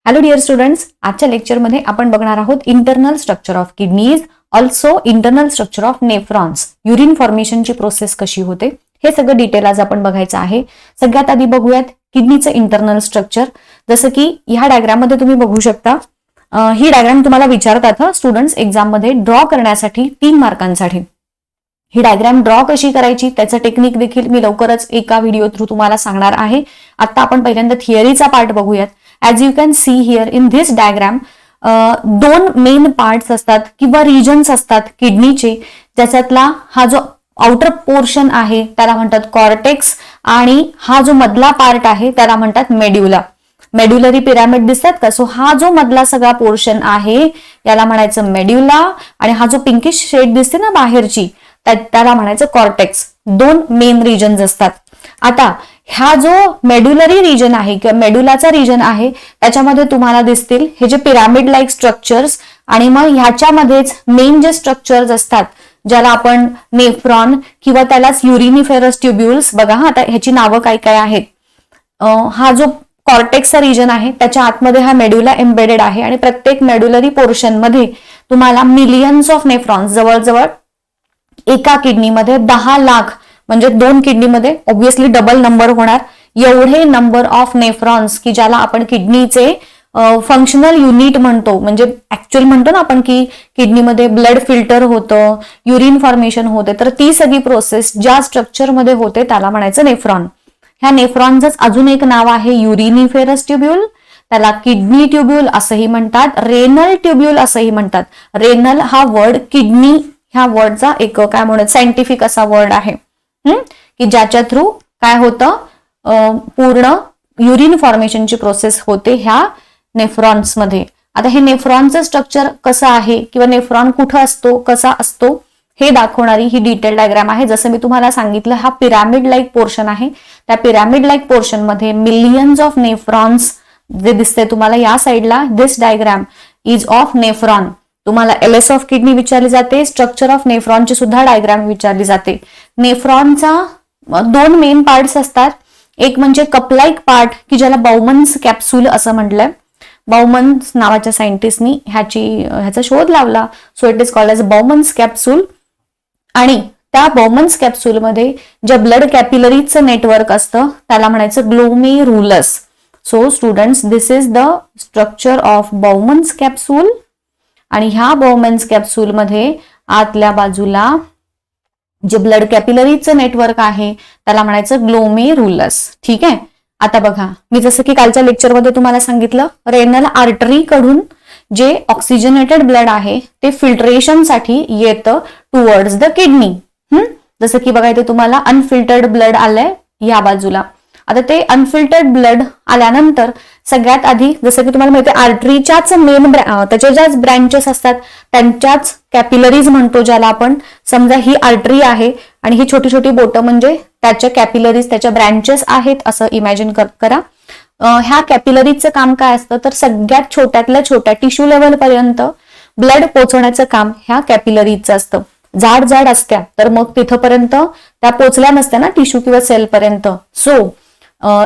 Hello dear students, आजच्या लेक्चरमध्ये आपण बघणार आहोत internal structure of kidneys, also internal structure of nephrons. Urine फॉर्मेशनची प्रोसेस कशी होते हे सगळं डिटेल आज आपण बघायचं आहे. सगळ्यात आधी बघूयात किडनीचं इंटरनल स्ट्रक्चर. जसं की ह्या डायग्राम मध्ये तुम्ही बघू शकता, ही डायग्राम तुम्हाला विचारतात स्टुडंट्स एक्झाम मध्ये ड्रॉ करण्यासाठी 3 मार्कांसाठी. ही डायग्राम ड्रॉ कशी करायची त्याचं टेक्निक देखील मी लवकरच एका व्हिडिओ थ्रू तुम्हाला सांगणार आहे. आता आपण पहिल्यांदा थिअरीचा पार्ट बघूयात. As you can see here in this diagram, 2 main parts असतात किंवा रिजन्स असतात किडनीचे, ज्याच्यातला हा जो आउटर पोर्शन आहे त्याला म्हणतात कॉर्टेक्स आणि हा जो मधला पार्ट आहे त्याला म्हणतात मेड्युला. मेड्युलरी पिरामिड दिसतात का? सो हा जो मधला सगळा पोर्शन आहे याला म्हणायचं मेड्युला, आणि हा जो पिंकिश शेड दिसते ना बाहेरची त्याला म्हणायचं कॉर्टेक्स. 2 मेन रिजन्स असतात. आता हा जो मेड्युलरी रिजन आहे किंवा मेड्युलाचा रिजन आहे त्याच्यामध्ये तुम्हाला दिसतील हे जे पिरामिड लाईक स्ट्रक्चर्स, आणि मग ह्याच्यामध्येच मेन जे स्ट्रक्चर्स असतात ज्याला आपण नेफ्रॉन किंवा त्यालाच युरिनिफेरस ट्युब्युल्स, बघा आता ह्याची नावं काय काय आहेत. हा जो कॉर्टेक्सचा रिजन आहे त्याच्या आतमध्ये हा मेड्युला एम्बेडेड आहे, आणि प्रत्येक मेड्युलरी पोर्शन मध्ये तुम्हाला मिलियन्स ऑफ नेफ्रॉन्स, जवळजवळ एका किडनीमध्ये 10 लाख, म्हणजे 2 किडनीमध्ये ऑब्व्हियसली डबल नंबर होणार, एवढे नंबर ऑफ नेफ्रॉन्स की ज्याला आपण किडनीचे फंक्शनल युनिट म्हणतो. म्हणजे ऍक्च्युअल म्हणतो ना आपण की किडनीमध्ये ब्लड फिल्टर होतं, युरिन फॉर्मेशन होते, तर ती सगळी प्रोसेस ज्या स्ट्रक्चरमध्ये होते त्याला म्हणायचं नेफ्रॉन. ह्या नेफ्रॉनचंच अजून एक नाव आहे युरिनिफेरस ट्युब्यूल, त्याला किडनी ट्युब्यूल असंही म्हणतात, रेनल ट्युब्यूल असंही म्हणतात. रेनल हा वर्ड किडनी ह्या वर्डचा एक काय म्हणत सायंटिफिक असा वर्ड आहे की ज्याच्या थ्रू काय होतं, पूर्ण युरिन फॉर्मेशनची प्रोसेस होते ह्या नेफ्रॉन्स मध्ये. आता हे नेफ्रॉनचं स्ट्रक्चर कसं आहे किंवा नेफ्रॉन कुठं असतो, कसा असतो हे दाखवणारी ही डिटेल डायग्राम आहे. जसं मी तुम्हाला सांगितलं, हा पिरामिड लाईक पोर्शन आहे. त्या पिरामिड लाईक पोर्शन मध्ये मिलियन्स ऑफ नेफ्रॉन्स जे दिसते तुम्हाला या साईडला, दिस डायग्राम इज ऑफ नेफ्रॉन. तुम्हाला एलएस ऑफ किडनी विचारली जाते, स्ट्रक्चर ऑफ नेफ्रॉनची सुद्धा डायग्राम विचारली जाते. नेफ्रॉनचा 2 मेन पार्ट्स असतात. एक म्हणजे कपलाइक पार्ट की ज्याला बाउमन्स कॅप्सूल असं म्हटलंय. बाउमन्स नावाच्या सायंटिस्टनी ह्याचा शोध लावला, so it is called as Bowman's capsule. आणि त्या बाउमन्स कॅप्सूलमध्ये ज्या ब्लड कॅपिलरीजचं नेटवर्क असतं त्याला म्हणायचं glomerulus. So students, this is the structure of Bowman's capsule. आणि ह्या बाउमन्स कॅप्सूल मध्ये आतल्या बाजूला जे ब्लड कॅपिलरीजचं नेटवर्क आहे त्याला म्हणायचं ग्लोमेरुलस. ठीक आहे. आता बघा, मी जसं की कालच्या लेक्चरमध्ये तुम्हाला सांगितलं, रेनल आर्टरी कडून जे ऑक्सिजनेटेड ब्लड आहे ते फिल्ट्रेशनसाठी येतं टुवर्ड्स द किडनी. जसं की बघा इथे तुम्हाला अनफिल्टर्ड ब्लड आलंय या बाजूला. आता ते अनफिल्टर्ड ब्लड आल्यानंतर सगळ्यात आधी, जसं की तुम्हाला माहिती आहे, आर्टरीच्याच मेन त्याच्या ज्याच ब्रँचेस असतात त्यांच्याच कॅपिलरीज म्हणतो ज्याला आपण. समजा ही आर्टरी आहे आणि ही छोटी छोटी बोटं म्हणजे त्याच्या कॅपिलरीज, त्याच्या ब्रँचेस आहेत असं इमॅजिन करा. ह्या कॅपिलरीजचं काम काय असतं, तर सगळ्यात छोट्यातल्या छोट्या टिश्यू लेवल पर्यंत ब्लड पोहोचवण्याचं काम ह्या कॅपिलरीजचं असतं. जाड जाड असत्या तर मग तिथपर्यंत त्या पोचल्या नसत्या ना टिश्यू किंवा सेल पर्यंत. सो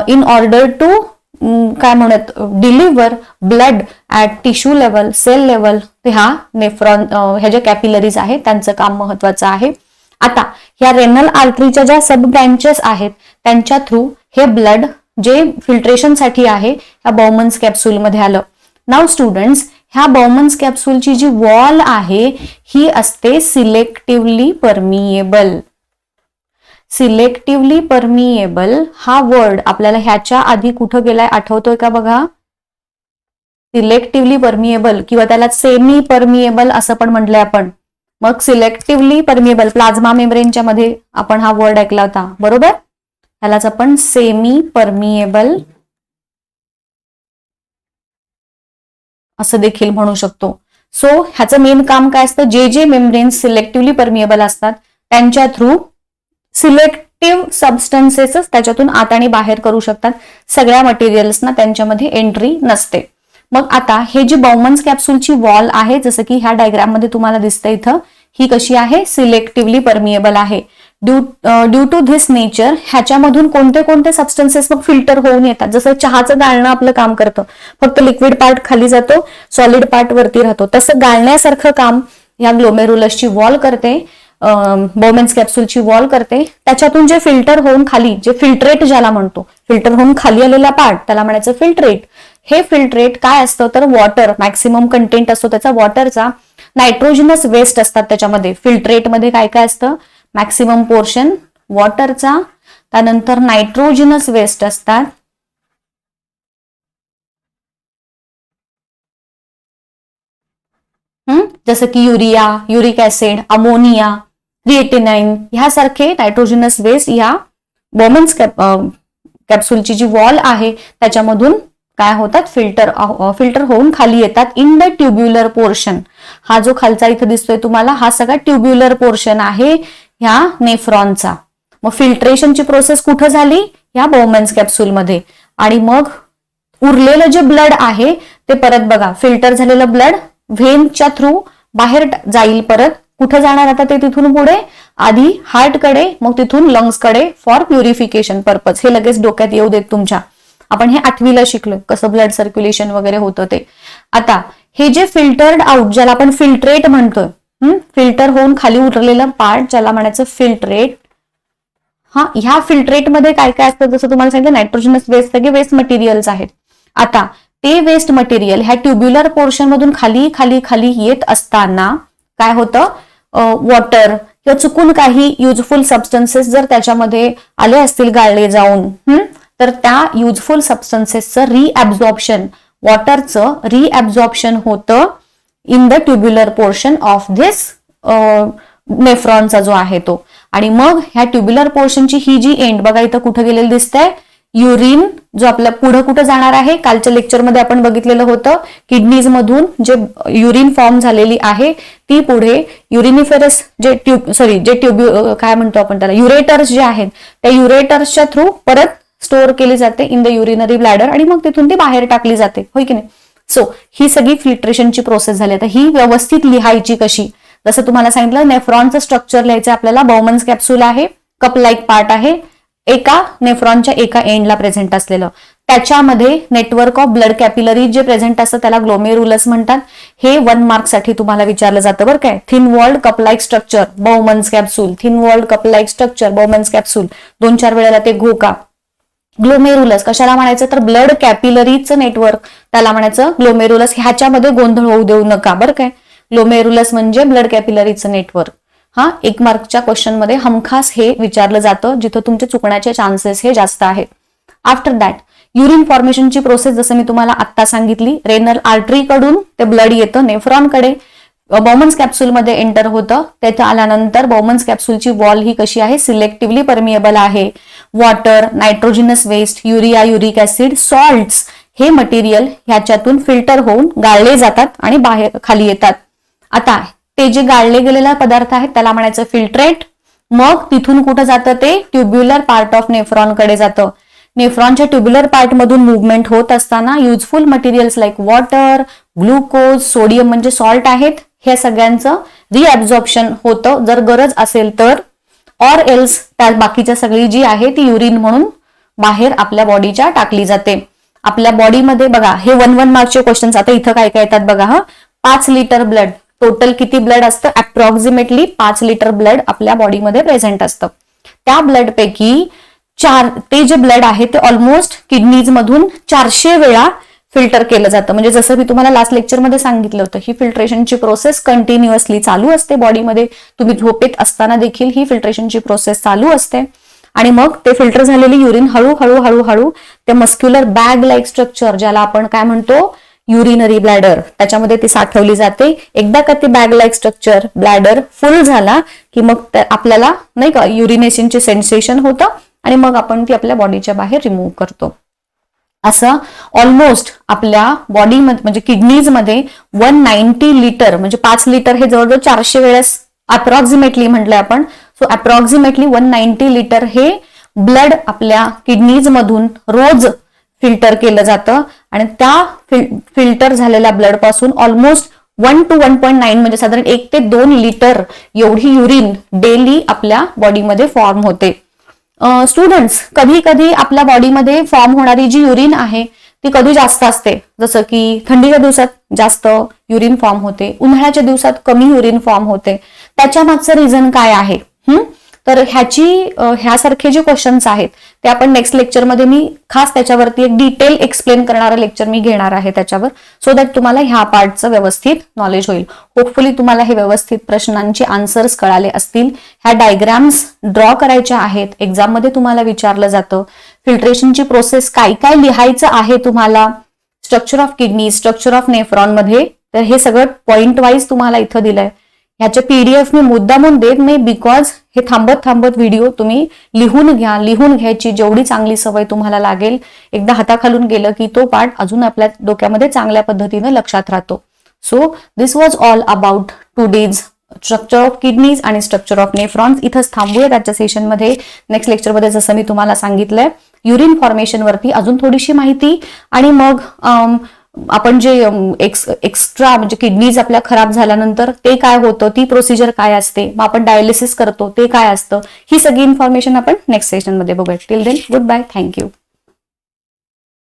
इन ऑर्डर टू काय म्हणत deliver blood at tissue level, cell level, ह्या नेफ्रॉन ह्या ज्या कॅपिलरीज आहेत त्यांचं काम महत्वाचं आहे. आता ह्या रेनल आर्टरीच्या ज्या सब ब्रँचेस आहेत त्यांच्या थ्रू हे ब्लड जे फिल्ट्रेशनसाठी आहे ह्या बाउमन्स कॅप्सूलमध्ये आलं. नाउ स्टुडंट्स, ह्या बाउमन्स कॅप्सूलची जी वॉल आहे ही असते सिलेक्टिव्हली परमिएबल. सिलेक्टिव्हली परमिएबल हा वर्ड आपल्याला ह्याच्या आधी कुठं गेलाय आठवतोय का बघा? सिलेक्टिव्हली परमिएबल किंवा त्याला सेमी परमिएबल असं पण म्हटलंय आपण. मग सिलेक्टिव्हली परमिएबल प्लाझ्मा मेम्ब्रेनच्या मध्ये आपण हा वर्ड ऐकला होता, बरोबर? ह्यालाच आपण सेमी परमिएबल असं देखील म्हणू शकतो. सो ह्याचं मेन काम काय असतं, जे मेम्ब्रेन्स सिलेक्टिव्हली परमिएबल असतात त्यांच्या थ्रू सिलेक्टिव्ह सबस्टन्सेस त्याच्यातून आत आणि बाहेर करू शकतात. सगळ्या मटेरियल्सना त्यांच्यामध्ये एंट्री नसते. मग आता हे जी बाउमन्स कॅप्सूलची वॉल आहे, जसं की ह्या डायग्राम मध्ये तुम्हाला दिसतं इथं, ही कशी आहे, सिलेक्टिव्हली परमिएबल आहे. ड्यू टू धिस नेचर ह्याच्यामधून कोणते कोणते सबस्टन्सेस मग फिल्टर होऊन येतात. जसं चहाचं गाळणं आपलं काम करतं, फक्त लिक्विड पार्ट खाली जातो, सॉलिड पार्ट वरती राहतो, तसं गाळण्यासारखं काम या ग्लोमेरुलसची वॉल करते, बाउमन्स कॅप्सूलची वॉल करते. त्याच्यातून जे फिल्टर होऊन खाली, जे फिल्ट्रेट ज्याला म्हणतो, फिल्टर होऊन खाली आलेला पार्ट त्याला म्हणायचं फिल्ट्रेट. हे फिल्ट्रेट काय असतं तर वॉटर, मॅक्सिमम कंटेंट असतो त्याचा वॉटरचा. नायट्रोजनस वेस्ट असतात त्याच्यामध्ये. फिल्ट्रेटमध्ये काय काय असतं, मॅक्सिमम पोर्शन वॉटरचा, त्यानंतर नायट्रोजनस वेस्ट असतात, जसं की urea, uric acid, ammonia, creatinine ह्यासारखे नायट्रोजनस वेस्ट या बाउमन्स कॅप्सूलची जी वॉल आहे त्याच्यामधून काय होतात, फिल्टर होऊन खाली येतात इन द ट्युब्युलर पोर्शन. हा जो खालचा इथं दिसतोय तुम्हाला, हा सगळा ट्युब्युलर पोर्शन आहे ह्या नेफ्रॉनचा. मग फिल्ट्रेशनची प्रोसेस कुठं झाली, या बाउमन्स कॅप्सूलमध्ये. आणि मग उरलेलं जे ब्लड आहे ते परत बघा, फिल्टर झालेलं ब्लड व्हेनच्या थ्रू बाहेर जाईल, परत कुठं जाणार आता ते तिथून पुढे, आधी हार्टकडे, मग तिथून लंग्सकडे फॉर प्युरिफिकेशन पर्पज. हे लगेच डोक्यात येऊ देत तुमच्या, आपण हे 8वीला शिकलोय कसं ब्लड सर्क्युलेशन वगैरे होतं ते. आता हे जे फिल्टर्ड आउट, ज्याला आपण फिल्ट्रेट म्हणतोय, फिल्टर होऊन खाली उरलेलं पार्ट ज्याला म्हणायचं फिल्ट्रेट. ह्या फिल्ट्रेटमध्ये काय काय असतं, जसं तुम्हाला सांगितलं नायट्रोजनस वेस्ट, सगळे वेस्ट मटेरियल्स आहेत. आता ते वेस्ट मटेरियल ह्या ट्युब्युलर पोर्शन मधून खाली खाली खाली येत असताना काय होतं, वॉटर किंवा चुकून काही युजफुल सबस्टन्सेस जर त्याच्यामध्ये आले असतील गाळले जाऊन, तर त्या युजफुल सबस्टन्सेसचं रिॲब्झॉर्प्शन, वॉटरचं रिॲब्झॉर्प्शन होतं in the tubular portion of this नेफ्रॉनचा जो आहे तो. आणि मग ह्या ट्युब्युलर पोर्शनची ही जी एंड बघा इथं कुठं गेलेलं दिसतंय, युरिन जो आपल्या पुढे कुठं जाणार आहे, कालच्या लेक्चरमध्ये आपण बघितलेलं होतं, किडनीज मधून जे युरिन फॉर्म झालेली आहे ती पुढे युरिनिफेरस जे काय म्हणतो आपण त्याला, युरेटर्स जे आहेत, त्या युरेटर्सच्या थ्रू परत स्टोअर केली जाते इन द युरिनरी ब्लॅडर आणि मग तिथून ती बाहेर टाकली जाते, होय की नाही. सो ही सगळी फिल्ट्रेशनची प्रोसेस झाली. आता ही व्यवस्थित लिहायची कशी, जसं तुम्हाला सांगितलं नेफ्रॉनचं स्ट्रक्चर लिहायचं आपल्याला. बाउमन्स कॅप्सूल आहे, कप लाईक पार्ट आहे, एका नेफ्रॉनच्या एका एंडला प्रेझेंट असलेलं. त्याच्यामध्ये नेटवर्क ऑफ ब्लड कॅपिलरी जे प्रेझेंट असतं त्याला ग्लोमेरुलस म्हणतात. हे 1 मार्कसाठी तुम्हाला विचारलं जातं बरं काय. Thin walled cup like structure Bowman's capsule, thin walled cup like structure Bowman's capsule, 2-4 वेळेला ते घोका. ग्लोमेरुलस कशाला म्हणायचं तर ब्लड कॅपिलरीचं नेटवर्क त्याला म्हणायचं ग्लोमेरुलस. ह्याच्यामध्ये गोंधळ होऊ देऊ नका बरं काय. ग्लोमेरुलस म्हणजे ब्लड कॅपिलरीचं नेटवर्क. 1 मार्कच्या क्वेश्चन मध्ये हमखास हे विचारलं जातं, जिथं तुमचे चुकण्याचे चान्सेस हे जास्त आहेत. आफ्टर दॅट युरिन फॉर्मेशनची प्रोसेस जसं मी तुम्हाला आत्ता सांगितली, रेनल आर्टरी कडून ते ब्लड येतं नेफ्रॉनकडे, बाउमन्स कॅप्सूलमध्ये एंटर होतं. त्याच्या आल्यानंतर बाउमन्स कॅप्सूलची वॉल ही कशी आहे, सिलेक्टिव्हली परमिएबल आहे. Water, nitrogenous waste, urea, uric acid, salts हे मटेरियल ह्याच्यातून फिल्टर होऊन गाळले जातात आणि बाहेर खाली येतात. आता ते जे गाळले गेलेले पदार्थ आहेत त्याला म्हणायचं फिल्ट्रेट. मग तिथून कुठं जातं ते ट्युब्युलर पार्ट ऑफ नेफ्रॉनकडे जातं. नेफ्रॉनच्या ट्युब्युलर पार्ट मधून मुवमेंट होत असताना useful materials like water, glucose, sodium म्हणजे सॉल्ट आहेत, हे सगळ्यांचं रिॲब्झॉर्प्शन होतं जर गरज असेल तर. ऑर एल्स त्या बाकीच्या सगळी जी आहे ती युरिन म्हणून बाहेर आपल्या बॉडीच्या टाकली जाते. आपल्या बॉडीमध्ये बघा हे 1 मार्कचे क्वेश्चन्स. आता इथं काय काय येतात बघा. 5 लिटर ब्लड, टोटल किती ब्लड असतं, अप्रॉक्सिमेटली 5 लिटर ब्लड आपल्या बॉडीमध्ये प्रेझेंट असतं. त्या ब्लड पैकी ते जे ब्लड आहे ते ऑलमोस्ट किडनीज मधून 400 वेळा फिल्टर केलं जातं. म्हणजे जसं मी तुम्हाला लास्ट लेक्चरमध्ये सांगितलं होतं, ही फिल्ट्रेशनची प्रोसेस कंटिन्युअसली चालू असते बॉडीमध्ये. तुम्ही झोपेत असताना देखील ही फिल्ट्रेशनची प्रोसेस चालू असते. आणि मग ते फिल्टर झालेली युरिन हळूहळू हळूहळू ते मस्क्युलर बॅग लाईक स्ट्रक्चर ज्याला आपण काय म्हणतो युरिनरी ब्लॅडर, त्याच्यामध्ये ती साठवली जाते. एकदा का ते बॅग लाईक स्ट्रक्चर ब्लॅडर फुल झाला की मग आपल्याला नाही का युरिनेशनचे सेन्सेशन होतं आणि मग आपण ती आपल्या बॉडीच्या बाहेर रिमूव्ह करतो. असं ऑलमोस्ट आपल्या बॉडीमध्ये म्हणजे किडनीजमध्ये 190 लिटर म्हणजे 5 लिटर हे जवळजवळ 400 वेळेस अप्रॉक्सिमेटली म्हटलंय आपण. सो अप्रॉक्सिमेटली 190 लिटर हे ब्लड आपल्या किडनीज मधून रोज फिल्टर केलं जातं. आणि त्या फिल्टर झालेल्या ब्लड पासून ऑलमोस्ट 1 to 1.9 म्हणजे साधारण 1 ते 2 लिटर एवढी युरिन डेली आपल्या बॉडीमध्ये फॉर्म होते. स्टुडंट्स, कधी कधी आपल्या बॉडीमध्ये फॉर्म होणारी जी युरिन आहे ती कधी जास्त असते, जसं की थंडीच्या दिवसात जास्त युरिन फॉर्म होते, उन्हाळ्याच्या दिवसात कमी युरिन फॉर्म होते. त्याच्या मागचं रिझन काय आहे? तर ह्यासारखे जे क्वेश्चन्स आहेत ते आपण नेक्स्ट लेक्चरमध्ये मी खास त्याच्यावरती एक डिटेल एक्सप्लेन करणारं लेक्चर मी घेणार आहे त्याच्यावर, सो दॅट तुम्हाला ह्या पार्टचं व्यवस्थित नॉलेज होईल. होपफुली तुम्हाला हे व्यवस्थित प्रश्नांचे आन्सर्स कळाले असतील. ह्या डायग्राम्स ड्रॉ करायच्या आहेत, एक्झाममध्ये तुम्हाला विचारलं जातं. फिल्ट्रेशनची प्रोसेस काय काय लिहायचं आहे तुम्हाला, structure of kidney, structure of nephron मध्ये, तर हे सगळं पॉइंट वाईज तुम्हाला इथं दिलंय. ह्याचे पीडीएफ मी मुद्दामून देत नाही, बिकॉज हे थांबत थांबत व्हिडिओ तुम्ही लिहून घ्या. लिहून घ्यायची जेवढी चांगली सवय तुम्हाला लागेल, एकदा हाताखालून गेलं की तो पार्ट अजून आपल्या डोक्यामध्ये चांगल्या पद्धतीने लक्षात राहतो. So this was all about today's structure of kidneys आणि स्ट्रक्चर ऑफ नेफ्रॉन्स. इथंच थांबूया त्याच्या सेशनमध्ये. नेक्स्ट लेक्चरमध्ये जसं मी तुम्हाला सांगितलंय युरिन फॉर्मेशन वरती अजून थोडीशी माहिती, आणि मग आपण जे एक्स्ट्रा म्हणजे किडनीज आपल्या खराब झाल्यानंतर ते काय होतं, ती प्रोसिजर काय असते, मग आपण डायलिसिस करतो ते काय असतं, ही सगळी इन्फॉर्मेशन आपण नेक्स्ट सेशनमध्ये बघूया. Till then good bye, thank you.